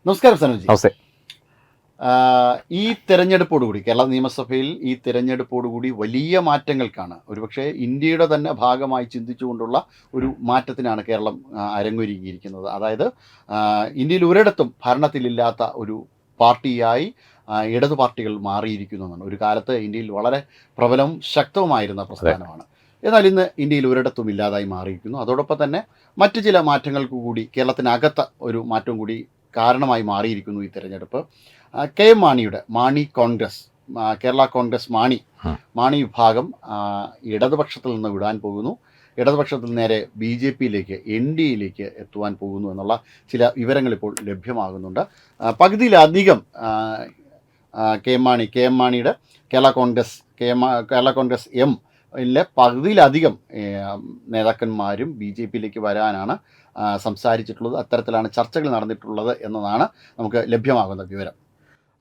നമസ്കാരം സനോജി. നമസ്തേ. ഈ തെരഞ്ഞെടുപ്പോടുകൂടി കേരള നിയമസഭയിൽ ഈ തെരഞ്ഞെടുപ്പോടുകൂടി വലിയ മാറ്റങ്ങൾക്കാണ്, ഒരുപക്ഷെ ഇന്ത്യയുടെ തന്നെ ഭാഗമായി ചിന്തിച്ചുകൊണ്ടുള്ള ഒരു മാറ്റത്തിനാണ് കേരളം അരങ്ങൊരുങ്ങിയിരിക്കുന്നത്. അതായത് ഇന്ത്യയിൽ ഒരിടത്തും ഭരണത്തിലില്ലാത്ത ഒരു പാർട്ടിയായി ഇടതു പാർട്ടികൾ മാറിയിരിക്കുന്നു എന്നാണ്. ഒരു കാലത്ത് ഇന്ത്യയിൽ വളരെ പ്രബലവും ശക്തവുമായിരുന്ന പ്രസ്ഥാനമാണ്. എന്നാൽ ഇന്ന് ഇന്ത്യയിൽ ഒരിടത്തും ഇല്ലാതായി മാറിയിരിക്കുന്നു. അതോടൊപ്പം തന്നെ മറ്റു ചില മാറ്റങ്ങൾക്ക് കൂടി കേരളത്തിനകത്ത ഒരു മാറ്റം കൂടി കാരണമായി മാറിയിരിക്കുന്നു ഈ തെരഞ്ഞെടുപ്പ്. കെ എം മാണിയുടെ മാണി കോൺഗ്രസ്, കേരള കോൺഗ്രസ് മാണി വിഭാഗം ഇടതുപക്ഷത്തിൽ നിന്ന് വിടാൻ പോകുന്നു. ഇടതുപക്ഷത്തിൽ നേരെ BJP-യിലേക്ക് NDA-യിലേക്ക് എത്തുവാൻ പോകുന്നു എന്നുള്ള ചില വിവരങ്ങൾ ഇപ്പോൾ ലഭ്യമാകുന്നുണ്ട്. പകുതിയിലധികം കെ എം മാണിയുടെ കേരള കോൺഗ്രസ് എം-ലെ പകുതിയിലധികം നേതാക്കന്മാരും BJP-യിലേക്ക് വരാനാണ് സംസാരിച്ചിട്ടുള്ളത്. അത്തരത്തിലാണ് ചർച്ചകൾ നടന്നിട്ടുള്ളത് എന്നതാണ് നമുക്ക് ലഭ്യമാകുന്ന വിവരം.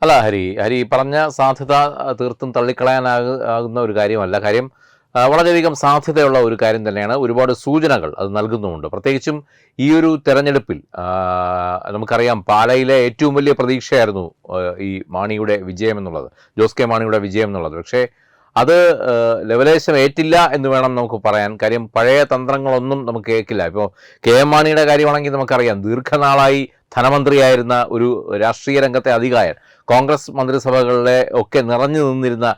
അല്ല, ഹരി പറഞ്ഞ സാധ്യത തീർത്തും തള്ളിക്കളയാനാകുന്ന ഒരു കാര്യമല്ല. കാര്യം വളരെയധികം സാധ്യതയുള്ള ഒരു കാര്യം തന്നെയാണ്. ഒരുപാട് സൂചനകൾ അത് നൽകുന്നുമുണ്ട്. പ്രത്യേകിച്ചും ഈ ഒരു തെരഞ്ഞെടുപ്പിൽ നമുക്കറിയാം, പാലയിലെ ഏറ്റവും വലിയ പ്രതീക്ഷയായിരുന്നു ഈ മാണിയുടെ വിജയം എന്നുള്ളത്, ജോസ് കെ മാണിയുടെ വിജയം എന്നുള്ളത്. പക്ഷേ അത് ലെവലേശം ഏറ്റില്ല എന്ന് വേണം നമുക്ക് പറയാൻ. കാര്യം പഴയ തന്ത്രങ്ങളൊന്നും നമുക്ക് കേൾക്കില്ല. ഇപ്പോൾ കെ എം മാണിയുടെ കാര്യമാണെങ്കിൽ നമുക്കറിയാം, ദീർഘനാളായി ധനമന്ത്രിയായിരുന്ന ഒരു രാഷ്ട്രീയ രംഗത്തെ അധികായൻ, കോൺഗ്രസ് മന്ത്രിസഭകളിലെ ഒക്കെ നിറഞ്ഞു നിന്നിരുന്ന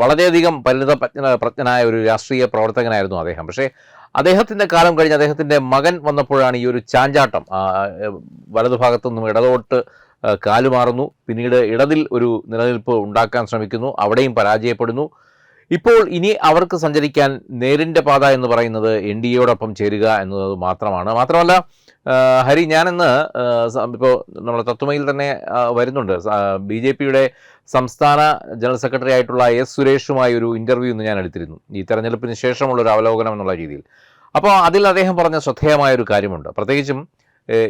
വളരെയധികം പ്രജ്ഞനായ ഒരു രാഷ്ട്രീയ പ്രവർത്തകനായിരുന്നു അദ്ദേഹം. പക്ഷേ അദ്ദേഹത്തിൻ്റെ കാലം കഴിഞ്ഞ് അദ്ദേഹത്തിൻ്റെ മകൻ വന്നപ്പോഴാണ് ഈ ഒരു ചാഞ്ചാട്ടം. വലതുഭാഗത്തുനിന്നും ഇടതോട്ട് കാലുമാറുന്നു, പിന്നീട് ഇടതിൽ ഒരു നിലനിൽപ്പ് ഉണ്ടാക്കാൻ ശ്രമിക്കുന്നു, അവിടെയും പരാജയപ്പെടുന്നു. ഇപ്പോൾ ഇനി അവർക്ക് സഞ്ചരിക്കാൻ നേരിൻ്റെ പാത എന്ന് പറയുന്നത് NDA-യോടൊപ്പം ചേരുക എന്നത് മാത്രമല്ല ഹരി, ഞാനിന്ന് ഇപ്പോൾ നമ്മുടെ തത്വമയിൽ തന്നെ വരുന്നുണ്ട്, BJP-യുടെ സംസ്ഥാന ജനറൽ സെക്രട്ടറി ആയിട്ടുള്ള S സുരേഷുമായി ഒരു ഇൻ്റർവ്യൂ ഇന്ന് ഞാൻ എടുത്തിരുന്നു, ഈ തെരഞ്ഞെടുപ്പിന് ശേഷമുള്ളൊരു അവലോകനം എന്നുള്ള രീതിയിൽ. അപ്പോൾ അതിൽ അദ്ദേഹം പറഞ്ഞ ശ്രദ്ധേയമായൊരു കാര്യമുണ്ട്. പ്രത്യേകിച്ചും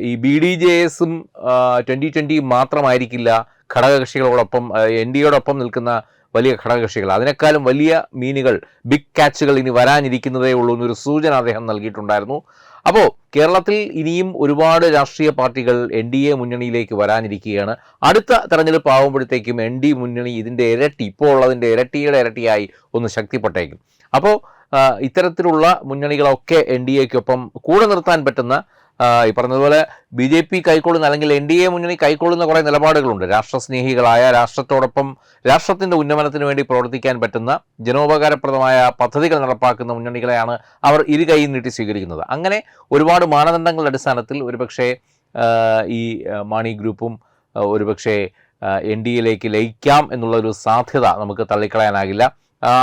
ഈ BDJS-ഉം 2020 മാത്രമായിരിക്കില്ല ഘടകകക്ഷികളോടൊപ്പം NDA-യോടൊപ്പം നിൽക്കുന്ന വലിയ ഘടകകക്ഷികൾ, അതിനേക്കാളും വലിയ മീനുകൾ, ബിഗ് ക്യാച്ചുകൾ ഇനി വരാനിരിക്കുന്നതേ ഉള്ളൂ എന്നൊരു സൂചന അദ്ദേഹം നൽകിയിട്ടുണ്ടായിരുന്നു. അപ്പോൾ കേരളത്തിൽ ഇനിയും ഒരുപാട് രാഷ്ട്രീയ പാർട്ടികൾ NDA മുന്നണിയിലേക്ക് വരാനിരിക്കുകയാണ്. അടുത്ത തെരഞ്ഞെടുപ്പ് ആകുമ്പോഴത്തേക്കും NDA മുന്നണി ഇതിൻ്റെ ഇരട്ടി, ഇപ്പോൾ ഉള്ളതിൻ്റെ ഇരട്ടിയായി ഒന്ന് ശക്തിപ്പെട്ടേക്കും. അപ്പോൾ ഇത്തരത്തിലുള്ള മുന്നണികളൊക്കെ NDA-ക്കൊപ്പം കൂടെ നിർത്താൻ പറ്റുന്ന, ഈ പറഞ്ഞതുപോലെ BJP കൈക്കൊള്ളുന്ന അല്ലെങ്കിൽ NDA മുന്നണി കൈക്കൊള്ളുന്ന കുറേ നിലപാടുകളുണ്ട്. രാഷ്ട്രസ്നേഹികളായ, രാഷ്ട്രത്തോടൊപ്പം രാഷ്ട്രത്തിൻ്റെ ഉന്നമനത്തിന് വേണ്ടി പ്രവർത്തിക്കാൻ പറ്റുന്ന, ജനോപകാരപ്രദമായ പദ്ധതികൾ നടപ്പാക്കുന്ന മുന്നണികളെയാണ് അവർ ഇരു കൈ നീട്ടി സ്വീകരിക്കുന്നത്. അങ്ങനെ ഒരുപാട് മാനദണ്ഡങ്ങളുടെ അടിസ്ഥാനത്തിൽ ഒരുപക്ഷെ ഈ മാണി ഗ്രൂപ്പും ഒരുപക്ഷെ NDA-യിലേക്ക് ലയിക്കാം എന്നുള്ളൊരു സാധ്യത നമുക്ക് തള്ളിക്കളയാനാകില്ല.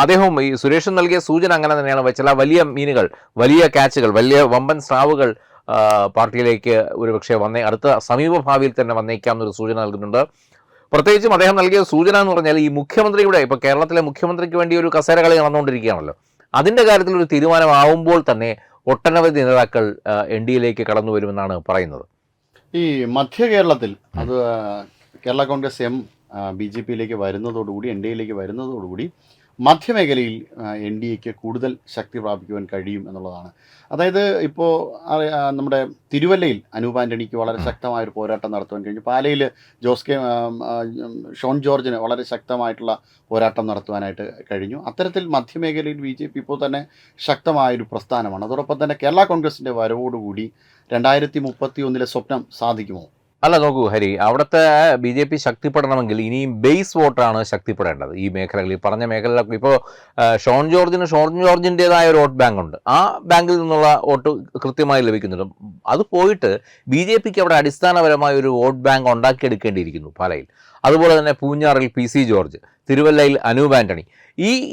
അദ്ദേഹവും ഈ സുരേഷൻ നൽകിയ സൂചന അങ്ങനെ തന്നെയാണ്. ചില വലിയ മീനുകൾ, വലിയ ക്യാച്ചുകൾ, വലിയ വമ്പൻ സ്രാവുകൾ പാർട്ടിയിലേക്ക് ഒരുപക്ഷെ അടുത്ത സമീപഭാവിയിൽ തന്നെ വന്നേക്കാം എന്നൊരു സൂചന നൽകുന്നുണ്ട്. പ്രത്യേകിച്ചും അദ്ദേഹം നൽകിയ സൂചന എന്ന് പറഞ്ഞാൽ, ഈ മുഖ്യമന്ത്രിയുടെ, ഇപ്പോൾ കേരളത്തിലെ മുഖ്യമന്ത്രിക്ക് വേണ്ടി ഒരു കസേര കളി നടന്നുകൊണ്ടിരിക്കുകയാണല്ലോ, അതിൻ്റെ കാര്യത്തിൽ ഒരു തീരുമാനമാവുമ്പോൾ തന്നെ ഒട്ടനവധി നേതാക്കൾ NDA-യിലേക്ക് കടന്നു വരുമെന്നാണ് പറയുന്നത്. ഈ മധ്യ കേരളത്തിൽ അത് കേരള കോൺഗ്രസ് എം BJP-യിലേക്ക് വരുന്നതോടുകൂടി, NDA-യിലേക്ക് വരുന്നതോടുകൂടി മധ്യമേഖലയിൽ NDA-ക്ക് കൂടുതൽ ശക്തി പ്രാപിക്കുവാൻ കഴിയും എന്നുള്ളതാണ്. അതായത് ഇപ്പോൾ നമ്മുടെ തിരുവല്ലയിൽ അനൂപ് ആൻ്റണിക്ക് വളരെ ശക്തമായൊരു പോരാട്ടം നടത്തുവാൻ കഴിഞ്ഞു. പാലയിൽ ഷോൺ ജോർജിന് വളരെ ശക്തമായിട്ടുള്ള പോരാട്ടം നടത്തുവാനായിട്ട് കഴിഞ്ഞു. അത്തരത്തിൽ മധ്യമേഖലയിൽ BJP ഇപ്പോൾ തന്നെ ശക്തമായൊരു പ്രസ്ഥാനമാണ്. അതോടൊപ്പം തന്നെ കേരള കോൺഗ്രസിൻ്റെ വരവോടുകൂടി 2031 സ്വപ്നം സാധിക്കുമോ? അല്ല, നോക്കൂ ഹരി, അവിടുത്തെ BJP ശക്തിപ്പെടണമെങ്കിൽ ഇനിയും ബേസ് വോട്ടാണ് ശക്തിപ്പെടേണ്ടത്. ഈ മേഖലകളിൽ, പറഞ്ഞ മേഖലകളൊക്കെ ഇപ്പോൾ ഷോൺ ജോർജിൻ്റെതായ ഒരു വോട്ട് ബാങ്ക് ഉണ്ട്. ആ ബാങ്കിൽ നിന്നുള്ള വോട്ട് കൃത്യമായി ലഭിക്കുന്നുണ്ട്. അത് പോയിട്ട് BJPക്ക് അവിടെ അടിസ്ഥാനപരമായ ഒരു വോട്ട് ബാങ്ക് ഉണ്ടാക്കിയെടുക്കേണ്ടിയിരിക്കുന്നു പാലയിൽ. അതുപോലെ തന്നെ പൂഞ്ഞാറിൽ PC ജോർജ്, തിരുവല്ലയിൽ അനൂപ് ആൻ്റണി.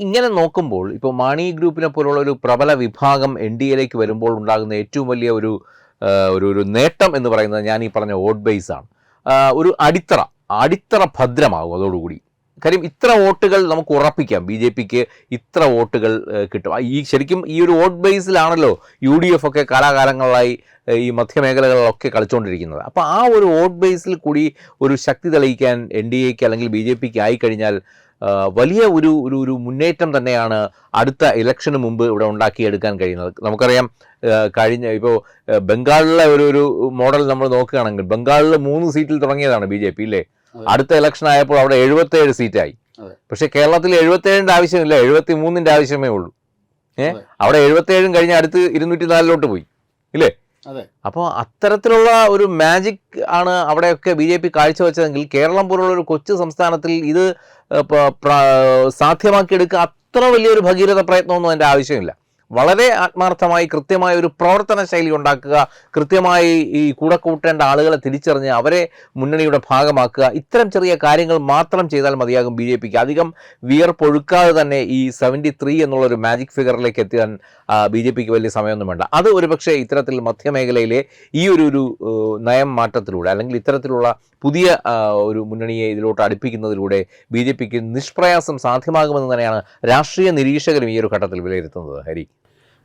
ഇങ്ങനെ നോക്കുമ്പോൾ ഇപ്പോൾ മാണി ഗ്രൂപ്പിനെ പോലുള്ള ഒരു പ്രബല വിഭാഗം NDA-യിലേക്ക് വരുമ്പോൾ ഉണ്ടാകുന്ന ഏറ്റവും വലിയ ഒരു നേട്ടം എന്ന് പറയുന്നത് ഞാൻ ഈ പറഞ്ഞ വോട്ട് ബേസാണ്. ഒരു അടിത്തറ ഭദ്രമാകും അതോടുകൂടി. കാര്യം ഇത്ര വോട്ടുകൾ നമുക്ക് ഉറപ്പിക്കാം, BJPക്ക് ഇത്ര വോട്ടുകൾ കിട്ടും. ശരിക്കും ഈ ഒരു വോട്ട് ബേസിലാണല്ലോ UDF ഒക്കെ കാലാകാലങ്ങളായി ഈ മധ്യമേഖലകളിലൊക്കെ കളിച്ചുകൊണ്ടിരിക്കുന്നത്. അപ്പോൾ ആ ഒരു വോട്ട് ബേസിൽ കൂടി ഒരു ശക്തി തെളിയിക്കാൻ NDA-ക്ക് അല്ലെങ്കിൽ BJPക്ക് ആയിക്കഴിഞ്ഞാൽ വലിയ ഒരു മുന്നേറ്റം തന്നെയാണ് അടുത്ത ഇലക്ഷന് മുമ്പ് ഇവിടെ ഉണ്ടാക്കിയെടുക്കാൻ കഴിയുന്നത്. നമുക്കറിയാം ഇപ്പോൾ ബംഗാളിലെ ഒരു മോഡൽ നമ്മൾ നോക്കുകയാണെങ്കിൽ ബംഗാളിൽ 3 സീറ്റിൽ തുടങ്ങിയതാണ് BJP ഇല്ലേ. അടുത്ത ഇലക്ഷൻ ആയപ്പോൾ അവിടെ 77 സീറ്റായി. പക്ഷെ കേരളത്തിൽ 77ന്റെ ആവശ്യമില്ല, 73ന്റെ ആവശ്യമേ ഉള്ളൂ. അവിടെ 77 കഴിഞ്ഞ് അടുത്ത് 204 പോയി ഇല്ലേ. അപ്പോൾ അത്തരത്തിലുള്ള ഒരു മാജിക് ആണ് അവിടെയൊക്കെ BJP കാഴ്ചവെച്ചതെങ്കിൽ കേരളം പോലുള്ള ഒരു കൊച്ചു സംസ്ഥാനത്തിൽ ഇത് സാധ്യമാക്കിയെടുക്കുക അത്ര വലിയൊരു ഭഗീരഥ പ്രയത്നമൊന്നും അതിൻ്റെ ആവശ്യമില്ല. വളരെ ആത്മാർത്ഥമായി കൃത്യമായ ഒരു പ്രവർത്തന ശൈലി ഉണ്ടാക്കുക, കൃത്യമായി ഈ കൂടെ കൂട്ടേണ്ട ആളുകളെ തിരിച്ചറിഞ്ഞ് അവരെ മുന്നണിയുടെ ഭാഗമാക്കുക, ഇത്തരം ചെറിയ കാര്യങ്ങൾ മാത്രം ചെയ്താൽ മതിയാകും BJPക്ക്. അധികം വിയർപ്പൊഴുക്കാതെ തന്നെ ഈ 73 എന്നുള്ളൊരു മാജിക് ഫിഗറിലേക്ക് എത്താൻ BJPക്ക് വലിയ സമയമൊന്നും വേണ്ട. അത് ഒരുപക്ഷെ ഇത്തരത്തിൽ മധ്യമേഖലയിലെ ഈ ഒരു നയം മാറ്റത്തിലൂടെ അല്ലെങ്കിൽ ഇത്തരത്തിലുള്ള പുതിയ ഒരു മുന്നണിയെ ഇതിലോട്ട് അടുപ്പിക്കുന്നതിലൂടെ BJPക്ക് നിഷ്പ്രയാസം സാധ്യമാകുമെന്ന് തന്നെയാണ് രാഷ്ട്രീയ നിരീക്ഷകരും ഈ ഒരു ഘട്ടത്തിൽ വിലയിരുത്തുന്നത്. ഹരി,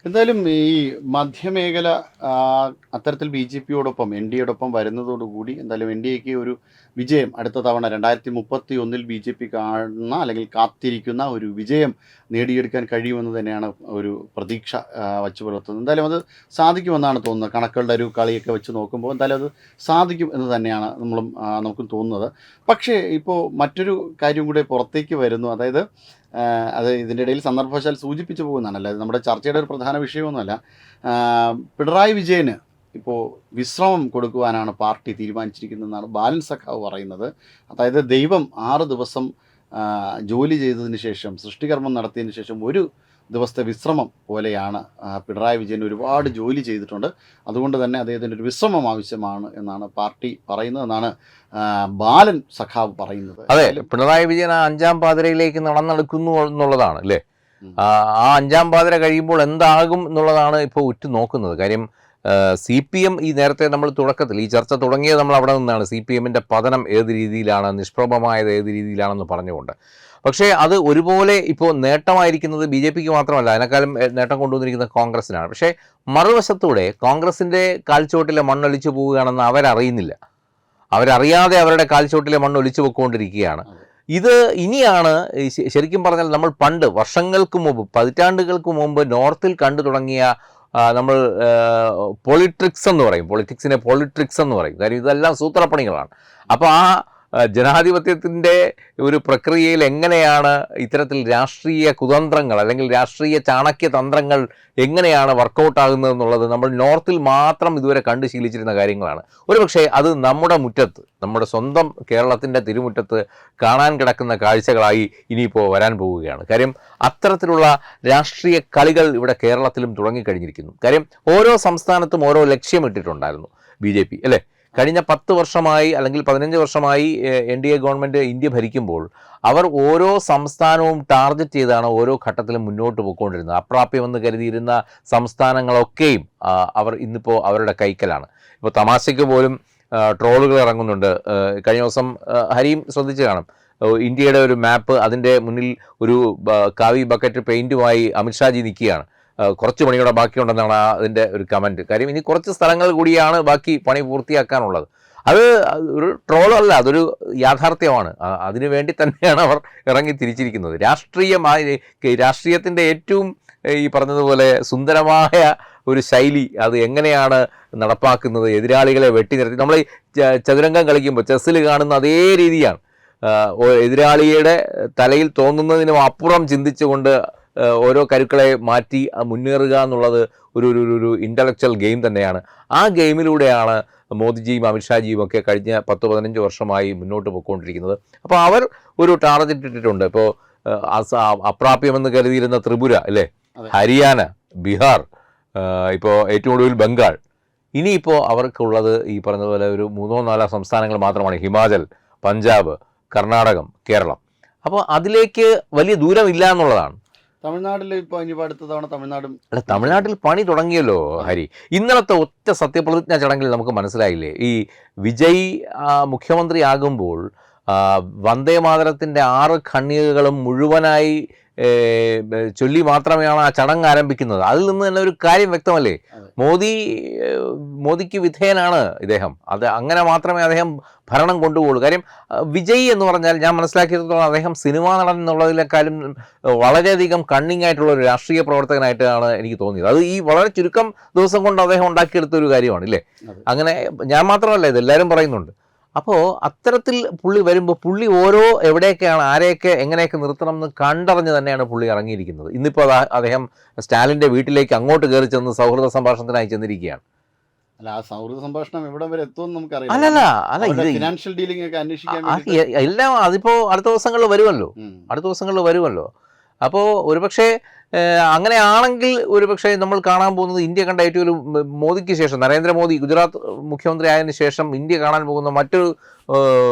എന്തായാലും ഈ മധ്യമേഖല അത്തരത്തിൽ BJPയോടൊപ്പം NDAയോടൊപ്പം വരുന്നതോടുകൂടി എന്തായാലും NDAക്ക് ഒരു വിജയം അടുത്ത തവണ 2031 BJP കാണുന്ന അല്ലെങ്കിൽ കാത്തിരിക്കുന്ന ഒരു വിജയം നേടിയെടുക്കാൻ കഴിയുമെന്ന് തന്നെയാണ് ഒരു പ്രതീക്ഷ വച്ചു പുലർത്തുന്നത്. എന്തായാലും അത് സാധിക്കുമെന്നാണ് തോന്നുന്നത്. കണക്കുകളുടെ ഒരു കളിയൊക്കെ വെച്ച് നോക്കുമ്പോൾ എന്തായാലും അത് സാധിക്കും എന്ന് തന്നെയാണ് നമുക്കും തോന്നുന്നത്. പക്ഷേ ഇപ്പോൾ മറ്റൊരു കാര്യം കൂടെ പുറത്തേക്ക് വരുന്നു. അതായത് അത് ഇതിൻ്റെ ഇടയിൽ സന്ദർഭവശാൽ സൂചിപ്പിച്ചു പോകുന്നതാണ്, അല്ലാതെ നമ്മുടെ ചർച്ചയുടെ ഒരു പ്രധാന വിഷയമൊന്നുമല്ല. പിണറായി വിജയന് ഇപ്പോൾ വിശ്രമം കൊടുക്കുവാനാണ് പാർട്ടി തീരുമാനിച്ചിരിക്കുന്നതെന്നാണ് ബാലൻ സഖാവ് പറയുന്നത്. അതായത് ദൈവം 6 ദിവസം ജോലി ചെയ്തതിന് ശേഷം, സൃഷ്ടികർമ്മം നടത്തിയതിന് ശേഷം ഒരു ദിവസത്തെ വിശ്രമം പോലെയാണ് പിണറായി വിജയൻ. ഒരുപാട് ജോലി ചെയ്തിട്ടുണ്ട്, അതുകൊണ്ട് തന്നെ അദ്ദേഹത്തിന് ഒരു വിശ്രമം ആവശ്യമാണ് എന്നാണ് പാർട്ടി പറയുന്നതെന്നാണ് ബാലൻ സഖാവ് പറയുന്നത്. അതെ, പിണറായി വിജയൻ 5ാം പാതിരയിലേക്ക് നടന്നെടുക്കുന്നു എന്നുള്ളതാണ് അല്ലേ. ആ 5ാം പാതിര കഴിയുമ്പോൾ എന്താകും എന്നുള്ളതാണ് ഇപ്പോൾ ഉറ്റുനോക്കുന്നത്. കാര്യം CPM ഈ നേരത്തെ നമ്മൾ തുടക്കത്തിൽ ഈ ചർച്ച തുടങ്ങിയത് നമ്മൾ അവിടെ നിന്നാണ്. CPMന്റെ പതനം ഏത് രീതിയിലാണ്, നിഷ്പ്രഭമായത് ഏത് രീതിയിലാണെന്ന് പറഞ്ഞുകൊണ്ട്. പക്ഷേ അത് ഒരുപോലെ ഇപ്പോൾ നേട്ടമായിരിക്കുന്നത് BJPക്ക് മാത്രമല്ല, അതിനേക്കാളും നേട്ടം കൊണ്ടുവന്നിരിക്കുന്നത് കോൺഗ്രസിനാണ്. പക്ഷേ മറുവശത്തൂടെ കോൺഗ്രസിൻ്റെ കാൽച്ചുവട്ടിലെ മണ്ണൊലിച്ചു പോവുകയാണെന്ന് അവരറിയുന്നില്ല. അവരറിയാതെ അവരുടെ കാൽച്ചുവട്ടിലെ മണ്ണൊലിച്ചു പോയിക്കൊണ്ടിരിക്കുകയാണ്. ഇത് ഇനിയാണ് ശരിക്കും പറഞ്ഞാൽ നമ്മൾ പണ്ട് വർഷങ്ങൾക്ക് മുമ്പ്, പതിറ്റാണ്ടുകൾക്ക് മുമ്പ് നോർത്തിൽ കണ്ടു തുടങ്ങിയ നമ്മൾ പൊളിട്രിക്സ് എന്ന് പറയും, പൊളിറ്റിക്സിനെ പൊളിട്രിക്സ് എന്ന് പറയും. കാര്യം ഇതെല്ലാം സൂത്രപ്പണികളാണ്. അപ്പോൾ ആ ജനാധിപത്യത്തിൻ്റെ ഒരു പ്രക്രിയയിൽ എങ്ങനെയാണ് ഇത്തരത്തിൽ രാഷ്ട്രീയ കുതന്ത്രങ്ങൾ അല്ലെങ്കിൽ രാഷ്ട്രീയ ചാണക്യ തന്ത്രങ്ങൾ എങ്ങനെയാണ് വർക്കൗട്ട് ആകുന്നത് എന്നുള്ളത് നമ്മൾ നോർത്തിൽ മാത്രം ഇതുവരെ കണ്ടു ശീലിച്ചിരുന്ന കാര്യങ്ങളാണ്. ഒരുപക്ഷെ അത് നമ്മുടെ മുറ്റത്ത്, നമ്മുടെ സ്വന്തം കേരളത്തിൻ്റെ തിരുമുറ്റത്ത് കാണാൻ കിടക്കുന്ന കാഴ്ചകളായി ഇനിയിപ്പോൾ വരാൻ പോവുകയാണ്. കാര്യം അത്തരത്തിലുള്ള രാഷ്ട്രീയ കളികൾ ഇവിടെ കേരളത്തിലും തുടങ്ങിക്കഴിഞ്ഞിരിക്കുന്നു. കാര്യം ഓരോ സംസ്ഥാനത്തും ഓരോ ലക്ഷ്യമിട്ടിട്ടുണ്ടായിരുന്നു BJP അല്ലേ. കഴിഞ്ഞ 10 വർഷമായി അല്ലെങ്കിൽ 15 വർഷമായി NDA ഗവൺമെൻറ് ഇന്ത്യ ഭരിക്കുമ്പോൾ അവർ ഓരോ സംസ്ഥാനവും ടാർഗറ്റ് ചെയ്താണ് ഓരോ ഘട്ടത്തിലും മുന്നോട്ട് പോയിക്കൊണ്ടിരുന്നത്. അപ്രാപ്യമെന്ന് കരുതിയിരുന്ന സംസ്ഥാനങ്ങളൊക്കെയും അവർ ഇന്നിപ്പോൾ അവരുടെ കൈക്കലാണ്. ഇപ്പോൾ തമാശയ്ക്ക് പോലും ട്രോളുകൾ ഇറങ്ങുന്നുണ്ട്. കഴിഞ്ഞ ദിവസം ഹരിയും ശ്രദ്ധിച്ച് കാണും, ഇന്ത്യയുടെ ഒരു മാപ്പ്, അതിൻ്റെ മുന്നിൽ ഒരു കാവി ബക്കറ്റ് പെയിൻറ്റുമായി അമിത്ഷാജി നിൽക്കുകയാണ്. കുറച്ച് പണിയുടെ ബാക്കിയുണ്ടെന്നാണ് അതിൻ്റെ ഒരു കമൻറ്റ്. കാര്യം ഇനി കുറച്ച് സ്ഥലങ്ങൾ കൂടിയാണ് ബാക്കി പണി പൂർത്തിയാക്കാനുള്ളത്. അത് ഒരു ട്രോളല്ല, അതൊരു യാഥാർത്ഥ്യമാണ്. അതിനു വേണ്ടി തന്നെയാണ് അവർ ഇറങ്ങി തിരിച്ചിരിക്കുന്നത്. രാഷ്ട്രീയത്തിൻ്റെ ഏറ്റവും ഈ പറഞ്ഞതുപോലെ സുന്ദരമായ ഒരു ശൈലി അത് എങ്ങനെയാണ് നടപ്പാക്കുന്നത്, എതിരാളികളെ വെട്ടി നിർത്തി. നമ്മൾ ചതുരംഗം കളിക്കുമ്പോൾ ചെസ്സിൽ കാണുന്ന അതേ രീതിയാണ്. എതിരാളിയുടെ തലയിൽ തോന്നുന്നതിനും അപ്പുറം ചിന്തിച്ചുകൊണ്ട് ഓരോ കരുക്കളെ മാറ്റി മുന്നേറുക എന്നുള്ളത് ഒരു ഇൻ്റലക്ച്വൽ ഗെയിം തന്നെയാണ്. ആ ഗെയിമിലൂടെയാണ് മോദിജിയും അമിത്ഷാജിയും ഒക്കെ കഴിഞ്ഞ 10-15 വർഷമായി മുന്നോട്ട് പോയിക്കൊണ്ടിരിക്കുന്നത്. അപ്പോൾ അവർ ഒരു ടാർഗറ്റ് ഇട്ടിട്ടുണ്ട്. ഇപ്പോൾ അപ്രാപ്യമെന്ന് കരുതിയിരുന്ന ത്രിപുര അല്ലേ, ഹരിയാന, ബീഹാർ, ഇപ്പോൾ ഏറ്റവും ഒടുവിൽ ബംഗാൾ. ഇനിയിപ്പോൾ അവർക്കുള്ളത് ഈ പറഞ്ഞതുപോലെ ഒരു 3-4 സംസ്ഥാനങ്ങൾ മാത്രമാണ്, ഹിമാചൽ, പഞ്ചാബ്, കർണാടകം, കേരളം. അപ്പോൾ അതിലേക്ക് വലിയ ദൂരമില്ല എന്നുള്ളതാണ്. തമിഴ്നാട്ടിൽ ഇപ്പോൾ ഇനി അടുത്ത തവണ തമിഴ്നാട്ടിൽ പണി തുടങ്ങിയല്ലോ ഹരി. ഇന്നലത്തെ ഒറ്റ സത്യപ്രതിജ്ഞ ചടങ്ങിൽ നമുക്ക് മനസ്സിലായില്ലേ, ഈ വിജയ് മുഖ്യമന്ത്രി ആകുമ്പോൾ വന്ദേ മാതരത്തിൻ്റെ 6 ഖണ്ഡികകളും മുഴുവനായി ചൊല്ലി മാത്രമേയാണ് ആ ചടങ്ങ് ആരംഭിക്കുന്നത്. അതിൽ നിന്ന് തന്നെ ഒരു കാര്യം വ്യക്തമല്ലേ, മോദിക്ക് വിധേയനാണ് ഇദ്ദേഹം. അത് അങ്ങനെ മാത്രമേ അദ്ദേഹം ഭരണം കൊണ്ടുപോകുള്ളൂ. കാര്യം വിജയ് എന്ന് പറഞ്ഞാൽ ഞാൻ മനസ്സിലാക്കിയത്തോളം അദ്ദേഹം സിനിമാ നടൻ എന്നുള്ളതിനേക്കാളും വളരെയധികം കണ്ണിങ് ആയിട്ടുള്ള ഒരു രാഷ്ട്രീയ പ്രവർത്തകനായിട്ടാണ് എനിക്ക് തോന്നിയത്. അത് ഈ വളരെ ചുരുക്കം ദിവസം കൊണ്ട് അദ്ദേഹം ഉണ്ടാക്കിയെടുത്ത ഒരു കാര്യമാണ് ഇല്ലേ. അങ്ങനെ ഞാൻ മാത്രമല്ല, ഇത് എല്ലാവരും പറയുന്നുണ്ട്. അപ്പോൾ അത്തരത്തിൽ പുള്ളി വരുമ്പോൾ പുള്ളി ഓരോ എവിടെയൊക്കെയാണ് ആരെയൊക്കെ എങ്ങനെയൊക്കെ നിർത്തണം എന്ന് കണ്ടറിഞ്ഞ് തന്നെയാണ് പുള്ളി ഇറങ്ങിയിരിക്കുന്നത്. ഇന്നിപ്പോൾ അദ്ദേഹം സ്റ്റാലിൻ്റെ വീട്ടിലേക്ക് അങ്ങോട്ട് കയറി ചെന്ന് സൗഹൃദ സംഭാഷണത്തിനായി ചെന്നിരിക്കുകയാണ്. അല്ല, ആ സൗഹൃദ സംഭാഷണം എവിടെ വരെ എത്തുമെന്ന് നമുക്കറിയാം. അല്ല ഇത് ഫിനാൻഷ്യൽ ഡീലിംഗ് ഒക്കെ അന്വേഷിക്കാൻ എല്ലാം അതിപ്പോൾ അടുത്ത ദിവസങ്ങളിൽ വരുമല്ലോ. അപ്പോൾ ഒരുപക്ഷെ അങ്ങനെയാണെങ്കിൽ ഒരുപക്ഷെ നമ്മൾ കാണാൻ പോകുന്നത് ഇന്ത്യ കണ്ട ഏറ്റവും ഒരു മോദിക്ക് ശേഷം, നരേന്ദ്രമോദി ഗുജറാത്ത് മുഖ്യമന്ത്രി ആയതിനു ശേഷം ഇന്ത്യ കാണാൻ പോകുന്ന മറ്റൊരു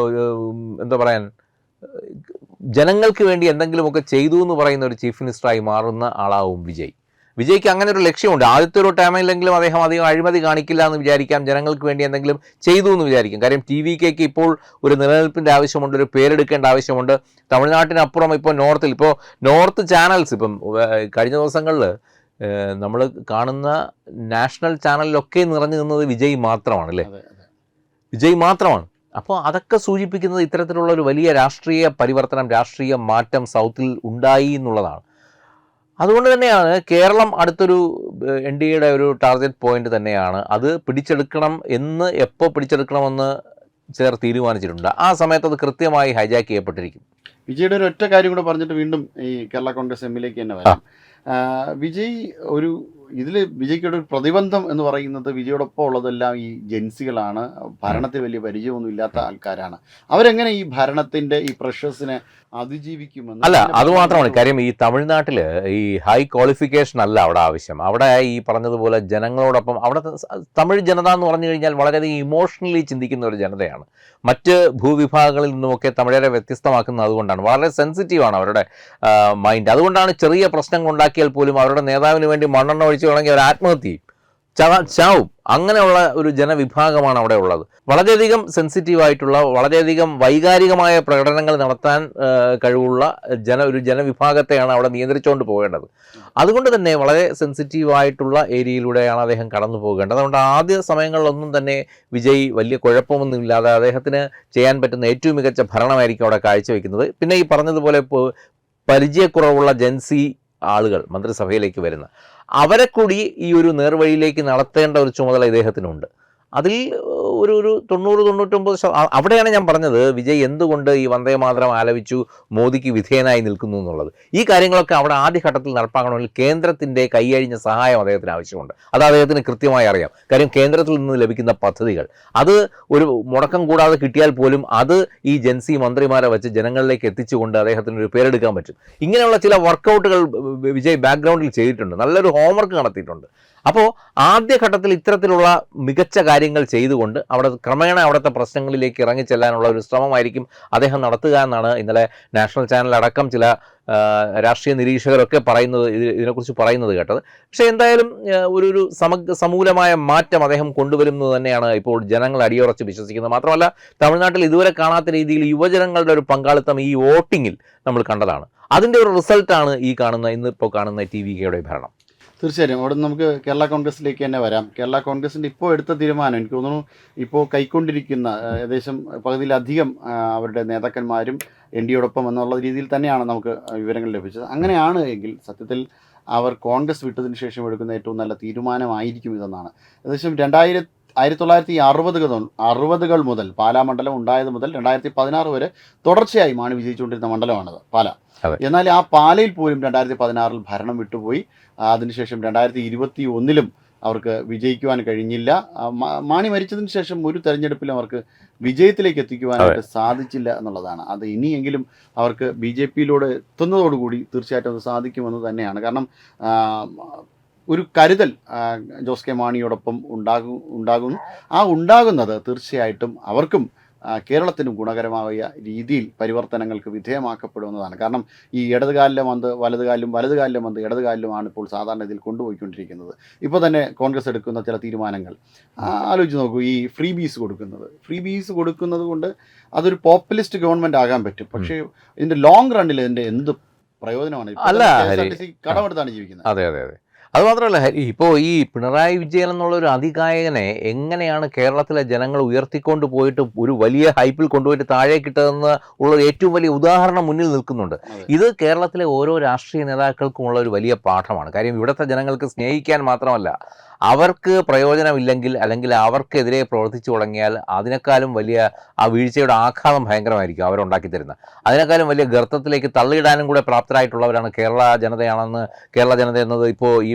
എന്താ പറയാൻ, ജനങ്ങൾക്ക് വേണ്ടി എന്തെങ്കിലുമൊക്കെ ചെയ്തു എന്ന് പറയുന്ന ഒരു ചീഫ് മിനിസ്റ്ററായി മാറുന്ന ആളാവും വിജയ്ക്ക് അങ്ങനെ ഒരു ലക്ഷ്യമുണ്ട്. ആദ്യത്തെ ഒരു ടൈമിലെങ്കിലും അദ്ദേഹം അധികം അഴിമതി കാണിക്കില്ല എന്ന് വിചാരിക്കാം, ജനങ്ങൾക്ക് വേണ്ടി എന്തെങ്കിലും ചെയ്തു എന്ന് വിചാരിക്കും. കാര്യം TVKക്ക് ഇപ്പോൾ ഒരു നിലനിൽപ്പിൻ്റെ ആവശ്യമുണ്ട്, ഒരു പേരെടുക്കേണ്ട ആവശ്യമുണ്ട്. തമിഴ്നാട്ടിനപ്പുറം ഇപ്പോൾ നോർത്ത് ചാനൽസ് ഇപ്പം കഴിഞ്ഞ ദിവസങ്ങളിൽ നമ്മൾ കാണുന്ന നാഷണൽ ചാനലിലൊക്കെ നിറഞ്ഞു നിന്നത് വിജയ് മാത്രമാണ് അല്ലേ, വിജയ് മാത്രമാണ്. അപ്പോൾ അതൊക്കെ സൂചിപ്പിക്കുന്നത് ഇത്തരത്തിലുള്ള ഒരു വലിയ രാഷ്ട്രീയ പരിവർത്തനം, രാഷ്ട്രീയ മാറ്റം സൗത്തിൽ ഉണ്ടായി എന്നുള്ളതാണ്. അതുകൊണ്ട് തന്നെയാണ് കേരളം അടുത്തൊരു NDAയുടെ ഒരു ടാർഗറ്റ് പോയിന്റ് തന്നെയാണ്. അത് എപ്പോൾ പിടിച്ചെടുക്കണമെന്ന് ചിലർ തീരുമാനിച്ചിട്ടുണ്ട്. ആ സമയത്ത് അത് കൃത്യമായി ഹൈജാക്ക് ചെയ്യപ്പെട്ടിരിക്കും. വിജയുടെ ഒരു ഒറ്റ കാര്യം കൂടെ പറഞ്ഞിട്ട് വീണ്ടും ഈ കേരള കോൺഗ്രസ് എമ്മിലേക്ക് തന്നെ വരാം. വിജയ്ക്കുടെ ഒരു പ്രതിബന്ധം എന്ന് പറയുന്നത് വിജയോടൊപ്പം ഉള്ളതെല്ലാം ഈ ജെൻസികളാണ്, ഭരണത്തിൽ വലിയ പരിചയമൊന്നും ഇല്ലാത്ത ആൾക്കാരാണ്. അവരെങ്ങനെ ഈ ഭരണത്തിന്റെ ഈ പ്രഷേഴ്സിനെ അതിജീവിക്കുമെന്ന്? അല്ല, അതുമാത്രമാണ് കാര്യം. ഈ തമിഴ്നാട്ടിൽ ഈ ഹൈ ക്വാളിഫിക്കേഷൻ അല്ല അവിടെ ആവശ്യം. അവിടെ ഈ പറഞ്ഞതുപോലെ ജനങ്ങളോടൊപ്പം അവിടെ തമിഴ് ജനത എന്ന് പറഞ്ഞു കഴിഞ്ഞാൽ വളരെയധികം ഇമോഷണലി ചിന്തിക്കുന്ന ഒരു ജനതയാണ്. മറ്റ് ഭൂവിഭാഗങ്ങളിൽ നിന്നുമൊക്കെ തമിഴരെ വ്യത്യസ്തമാക്കുന്നത് അതുകൊണ്ടാണ്. വളരെ സെൻസിറ്റീവാണ് അവരുടെ മൈൻഡ്. അതുകൊണ്ടാണ് ചെറിയ പ്രശ്നങ്ങൾ ഉണ്ടാക്കിയാൽ പോലും അവരുടെ നേതാവിന് വേണ്ടി മണ്ണെണ്ണ ഒഴിച്ചു വേണമെങ്കിൽ അവർ ആത്മഹത്യ ചെയ്യും, ചാവും. അങ്ങനെയുള്ള ഒരു ജനവിഭാഗമാണ് അവിടെ ഉള്ളത്. വളരെയധികം സെൻസിറ്റീവായിട്ടുള്ള, വളരെയധികം വൈകാരികമായ പ്രകടനങ്ങൾ നടത്താൻ കഴിവുള്ള ഒരു ജനവിഭാഗത്തെയാണ് അവിടെ നിയന്ത്രിച്ചുകൊണ്ട് പോകേണ്ടത്. അതുകൊണ്ട് തന്നെ വളരെ സെൻസിറ്റീവായിട്ടുള്ള ഏരിയയിലൂടെയാണ് അദ്ദേഹം കടന്നു പോകേണ്ടത്. അതുകൊണ്ട് ആദ്യ സമയങ്ങളിലൊന്നും തന്നെ വിജയ് വലിയ കുഴപ്പമൊന്നുമില്ലാതെ അദ്ദേഹത്തിന് ചെയ്യാൻ പറ്റുന്ന ഏറ്റവും മികച്ച ഭരണമായിരിക്കും അവിടെ കാഴ്ചവെക്കുന്നത്. പിന്നെ ഈ പറഞ്ഞതുപോലെ പരിചയക്കുറവുള്ള ജെൻസി ആളുകൾ മന്ത്രിസഭയിലേക്ക് വരുന്ന അവരെ കൂടി ഈ ഒരു നേർവഴിയിലേക്ക് നടത്തേണ്ട ഒരു ചുമതല ഇദ്ദേഹത്തിനുണ്ട്. അതിൽ ഒരു 90-99% അവിടെയാണ് ഞാൻ പറഞ്ഞത് വിജയ് എന്തുകൊണ്ട് ഈ വന്ദേ മാതരം ആലപിച്ചു മോദിക്ക് വിധേയനായി നിൽക്കുന്നു എന്നുള്ളത്. ഈ കാര്യങ്ങളൊക്കെ അവിടെ ആദ്യഘട്ടത്തിൽ നടപ്പാക്കണമെങ്കിൽ കേന്ദ്രത്തിൻ്റെ കൈയഴിഞ്ഞ സഹായം അദ്ദേഹത്തിന് ആവശ്യമുണ്ട്. അത് അദ്ദേഹത്തിന് കൃത്യമായി അറിയാം. കാര്യം കേന്ദ്രത്തിൽ നിന്ന് ലഭിക്കുന്ന പദ്ധതികൾ അത് ഒരു മുടക്കം കൂടാതെ കിട്ടിയാൽ പോലും അത് ഈ ജെൻസി മന്ത്രിമാരെ വെച്ച് ജനങ്ങളിലേക്ക് എത്തിച്ചുകൊണ്ട് അദ്ദേഹത്തിന് ഒരു പേരെടുക്കാൻ പറ്റും. ഇങ്ങനെയുള്ള ചില വർക്കൗട്ടുകൾ വിജയ് ബാക്ക്ഗ്രൗണ്ടിൽ ചെയ്തിട്ടുണ്ട്, നല്ലൊരു ഹോംവർക്ക് നടത്തിയിട്ടുണ്ട്. അപ്പോൾ ആദ്യഘട്ടത്തിൽ ഇത്തരത്തിലുള്ള മികച്ച കാര്യങ്ങൾ ചെയ്തുകൊണ്ട് ക്രമേണ അവിടുത്തെ പ്രശ്നങ്ങളിലേക്ക് ഇറങ്ങിച്ചെല്ലാനുള്ള ഒരു ശ്രമമായിരിക്കും അദ്ദേഹം നടത്തുക എന്നാണ് ഇന്നലെ നാഷണൽ ചാനൽ അടക്കം ചില രാഷ്ട്രീയ നിരീക്ഷകരൊക്കെ ഇതിനെക്കുറിച്ച് പറയുന്നത് കേട്ടത്. പക്ഷേ എന്തായാലും ഒരു സമൂലമായ മാറ്റം അദ്ദേഹം കൊണ്ടുവരുന്നത് തന്നെയാണ് ഇപ്പോൾ ജനങ്ങൾ അടിയുറച്ച് വിശ്വസിക്കുന്നത്. മാത്രമല്ല തമിഴ്നാട്ടിൽ ഇതുവരെ കാണാത്ത രീതിയിൽ യുവജനങ്ങളുടെ ഒരു പങ്കാളിത്തം ഈ വോട്ടിങ്ങിൽ നമ്മൾ കണ്ടതാണ്. അതിൻ്റെ ഒരു റിസൾട്ടാണ് ഇന്നിപ്പോൾ കാണുന്ന TVKയുടെ ഭരണം. തീർച്ചയായും അവിടെ നമുക്ക് കേരള കോൺഗ്രസിലേക്ക് തന്നെ വരാം. കേരള കോൺഗ്രസിൻ്റെ ഇപ്പോൾ എടുത്ത തീരുമാനം എനിക്ക് തോന്നുന്നു ഇപ്പോൾ കൈക്കൊണ്ടിരിക്കുന്ന ഏകദേശം പകുതിയിലധികം അവരുടെ നേതാക്കന്മാരും NDAയോടൊപ്പം എന്നുള്ള രീതിയിൽ തന്നെയാണ് നമുക്ക് വിവരങ്ങൾ ലഭിച്ചത്. അങ്ങനെയാണ് എങ്കിൽ സത്യത്തിൽ അവർ കോൺഗ്രസ് വിട്ടതിന് ശേഷം എടുക്കുന്ന ഏറ്റവും നല്ല തീരുമാനമായിരിക്കും ഇതെന്നാണ്. ഏകദേശം 1960 മുതൽ പാലാ മണ്ഡലം ഉണ്ടായത് മുതൽ 2016 വരെ തുടർച്ചയായി മാണി വിജയിച്ചുകൊണ്ടിരുന്ന മണ്ഡലമാണത് പാല. എന്നാൽ ആ പാലയിൽ പോലും 2016 ഭരണം വിട്ടുപോയി. അതിനുശേഷം 2021 അവർക്ക് വിജയിക്കുവാൻ കഴിഞ്ഞില്ല. മാണി മരിച്ചതിന് ശേഷം ഒരു തെരഞ്ഞെടുപ്പിലും അവർക്ക് വിജയത്തിലേക്ക് എത്തിക്കുവാനായിട്ട് സാധിച്ചില്ല എന്നുള്ളതാണ്. അത് ഇനിയെങ്കിലും അവർക്ക് BJPയിലൂടെ എത്തുന്നതോടുകൂടി തീർച്ചയായിട്ടും അത് സാധിക്കുമെന്ന് തന്നെയാണ്. കാരണം ഒരു കരുതൽ ജോസ് കെ മാണിയോടൊപ്പം ഉണ്ടാകുന്നു. ആ ഉണ്ടാകുന്നത് തീർച്ചയായിട്ടും അവർക്കും കേരളത്തിനും ഗുണകരമായ രീതിയിൽ പരിവർത്തനങ്ങൾക്ക് വിധേയമാക്കപ്പെടുമെന്നതാണ്. കാരണം ഈ ഇടതുകാലിലെ മന്ത് വലതുകാലിലും വലതുകാലിലെ മന്ത് ഇടതുകാലിലുമാണ് ഇപ്പോൾ സാധാരണ ഇതിൽ കൊണ്ടുപോയിക്കൊണ്ടിരിക്കുന്നത്. ഇപ്പോൾ തന്നെ കോൺഗ്രസ് എടുക്കുന്ന ചില തീരുമാനങ്ങൾ ആലോചിച്ച് നോക്കൂ. ഈ ഫ്രീ ബീസ് കൊടുക്കുന്നത് കൊണ്ട് അതൊരു പോപ്പുലിസ്റ്റ് ഗവൺമെൻറ് ആകാൻ പറ്റും. പക്ഷേ ഇതിൻ്റെ ലോങ് റണ്ണിൽ ഇതിൻ്റെ എന്ത് പ്രയോജനമാണ്? കടമെടുത്താണ് ജീവിക്കുന്നത്. അതെ അതെ അതെ. അതുമാത്രമല്ല ഹരി, ഇപ്പോൾ ഈ പിണറായി വിജയൻ എന്നുള്ള ഒരു അതികായകനെ എങ്ങനെയാണ് കേരളത്തിലെ ജനങ്ങൾ ഉയർത്തിക്കൊണ്ട് പോയിട്ട് ഒരു വലിയ ഹൈപ്പിൽ കൊണ്ടുപോയിട്ട് താഴേക്കിട്ടതെന്ന് ഉള്ള ഏറ്റവും വലിയ ഉദാഹരണം മുന്നിൽ നിൽക്കുന്നുണ്ട്. ഇത് കേരളത്തിലെ ഓരോ രാഷ്ട്രീയ നേതാക്കൾക്കുമുള്ള ഒരു വലിയ പാഠമാണ്. കാര്യം ഇവിടുത്തെ ജനങ്ങൾക്ക് സ്നേഹിക്കാൻ മാത്രമല്ല, അവർക്ക് പ്രയോജനമില്ലെങ്കിൽ അല്ലെങ്കിൽ അവർക്കെതിരെ പ്രവർത്തിച്ചു തുടങ്ങിയാൽ അതിനേക്കാളും വലിയ ആ വീഴ്ചയുടെ ആഘാതം ഭയങ്കരമായിരിക്കും അവരുണ്ടാക്കി തരുന്നത്. അതിനേക്കാളും വലിയ ഗർത്തത്തിലേക്ക് തള്ളിയിടാനും കൂടെ പ്രാപ്തരായിട്ടുള്ളവരാണ് കേരള ജനതയാണെന്ന് കേരള ജനത എന്നത് ഇപ്പോൾ ഈ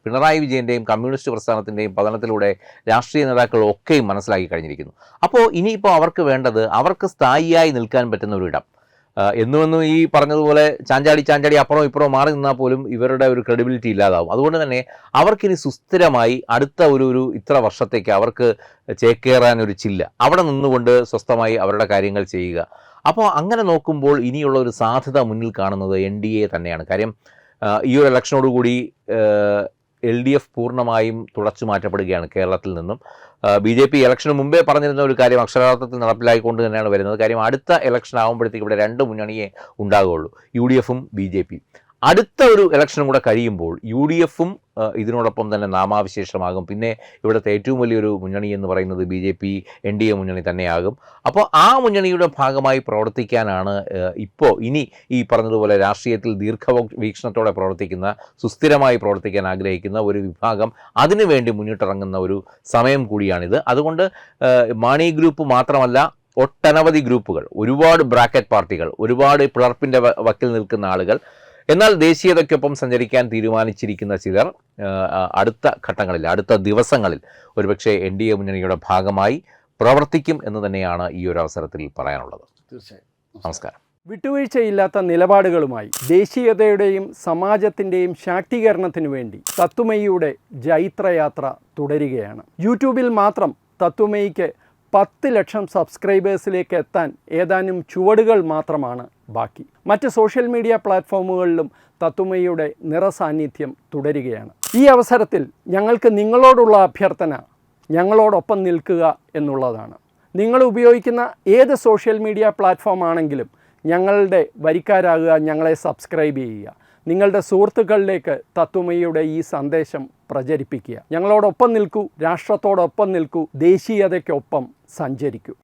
പിണറായി വിജയൻ്റെയും കമ്മ്യൂണിസ്റ്റ് പ്രസ്ഥാനത്തിൻ്റെയും പതനത്തിലൂടെ രാഷ്ട്രീയ നേതാക്കൾ ഒക്കെയും മനസ്സിലാക്കി കഴിഞ്ഞിരിക്കുന്നു. അപ്പോൾ ഇനിയിപ്പോൾ അവർക്ക് വേണ്ടത് അവർക്ക് സ്ഥായിയായി നിൽക്കാൻ പറ്റുന്ന ഒരു ഇടം. എന്നുമെന്നും ഈ പറഞ്ഞതുപോലെ ചാഞ്ചാടി അപ്പുറം ഇപ്പുറം മാറി നിന്നാൽ പോലും ഇവരുടെ ഒരു ക്രെഡിബിലിറ്റി ഇല്ലാതാവും. അതുകൊണ്ട് തന്നെ അവർക്കിനി സുസ്ഥിരമായി അടുത്ത ഒരു ഇത്ര വർഷത്തേക്ക് അവർക്ക് ചേക്കേറാനൊരു ചില്ല, അവിടെ നിന്നുകൊണ്ട് സ്വസ്ഥമായി അവരുടെ കാര്യങ്ങൾ ചെയ്യുക. അപ്പോൾ അങ്ങനെ നോക്കുമ്പോൾ ഇനിയുള്ള ഒരു സാധ്യത മുന്നിൽ കാണുന്നത് NDA തന്നെയാണ്. കാര്യം ഈ ഒരു ഇലക്ഷനോടുകൂടി LDF പൂർണ്ണമായും തുടച്ചു മാറ്റപ്പെടുകയാണ് കേരളത്തിൽ നിന്നും. BJP ഇലക്ഷന് മുമ്പേ പറഞ്ഞിരുന്ന ഒരു കാര്യം അക്ഷരാർത്ഥത്തിൽ നടപ്പിലായിക്കൊണ്ട് തന്നെയാണ് വരുന്നത്. കാര്യം അടുത്ത ഇലക്ഷൻ ആകുമ്പോഴത്തേക്ക് ഇവിടെ 2 മുന്നണിയേ ഉണ്ടാകുകയുള്ളൂ, UDF-ഉം BJP. അടുത്ത ഒരു ഇലക്ഷനും കൂടെ കഴിയുമ്പോൾ UDF-ഉം ഇതിനോടൊപ്പം തന്നെ നാമാവിശേഷമാകും. പിന്നെ ഇവിടുത്തെ ഏറ്റവും വലിയൊരു മുന്നണി എന്ന് പറയുന്നത് BJP NDA മുന്നണി തന്നെയാകും. അപ്പോൾ ആ മുന്നണിയുടെ ഭാഗമായി പ്രവർത്തിക്കാനാണ് ഇപ്പോൾ ഇനി ഈ പറഞ്ഞതുപോലെ രാഷ്ട്രീയത്തിൽ ദീർഘവീക്ഷണത്തോടെ പ്രവർത്തിക്കുന്ന, സുസ്ഥിരമായി പ്രവർത്തിക്കാൻ ആഗ്രഹിക്കുന്ന ഒരു വിഭാഗം അതിനുവേണ്ടി മുന്നിട്ടിറങ്ങുന്ന ഒരു സമയം കൂടിയാണിത്. അതുകൊണ്ട് മാണി ഗ്രൂപ്പ് മാത്രമല്ല, ഒട്ടനവധി ഗ്രൂപ്പുകൾ, ഒരുപാട് ബ്രാക്കറ്റ് പാർട്ടികൾ, ഒരുപാട് പിളർപ്പിൻ്റെ വക്കിൽ നിൽക്കുന്ന ആളുകൾ, എന്നാൽ ദേശീയതയ്ക്കൊപ്പം സഞ്ചരിക്കാൻ തീരുമാനിച്ചിരിക്കുന്ന ചിലർ അടുത്ത ഘട്ടങ്ങളിൽ, അടുത്ത ദിവസങ്ങളിൽ ഒരുപക്ഷെ NDA മുന്നണിയുടെ ഭാഗമായി പ്രവർത്തിക്കും എന്ന് തന്നെയാണ് ഈ ഒരു അവസരത്തിൽ പറയാനുള്ളത്. തീർച്ചയായും. നമസ്കാരം. വിട്ടുവീഴ്ചയില്ലാത്ത നിലപാടുകളുമായി ദേശീയതയുടെയും സമാജത്തിൻ്റെയും ശാക്തീകരണത്തിനു വേണ്ടി തത്വമയിയുടെ ജൈത്രയാത്ര തുടരുകയാണ്. യൂട്യൂബിൽ മാത്രം തത്വമയിക്ക് 10 ലക്ഷം സബ്സ്ക്രൈബേഴ്സിലേക്ക് എത്താൻ ഏതാനും ചുവടുകൾ മാത്രമാണ് ബാക്കി. മറ്റ് സോഷ്യൽ മീഡിയ പ്ലാറ്റ്ഫോമുകളിലും തത്വമയിയുടെ നിറസാന്നിധ്യം തുടരുകയാണ്. ഈ അവസരത്തിൽ ഞങ്ങൾക്ക് നിങ്ങളോടുള്ള അഭ്യർത്ഥന ഞങ്ങളോടൊപ്പം നിൽക്കുക എന്നുള്ളതാണ്. നിങ്ങൾ ഉപയോഗിക്കുന്ന ഏത് സോഷ്യൽ മീഡിയ പ്ലാറ്റ്ഫോം ആണെങ്കിലും ഞങ്ങളുടെ വരിക്കാരാകുക, ഞങ്ങളെ സബ്സ്ക്രൈബ് ചെയ്യുക, നിങ്ങളുടെ സുഹൃത്തുക്കളിലേക്ക് തത്വമയിയുടെ ഈ സന്ദേശം പ്രചരിപ്പിക്കുക. ഞങ്ങളോടൊപ്പം നിൽക്കൂ, രാഷ്ട്രത്തോടൊപ്പം നിൽക്കൂ, ദേശീയതയ്ക്കൊപ്പം സഞ്ചരിക്കൂ.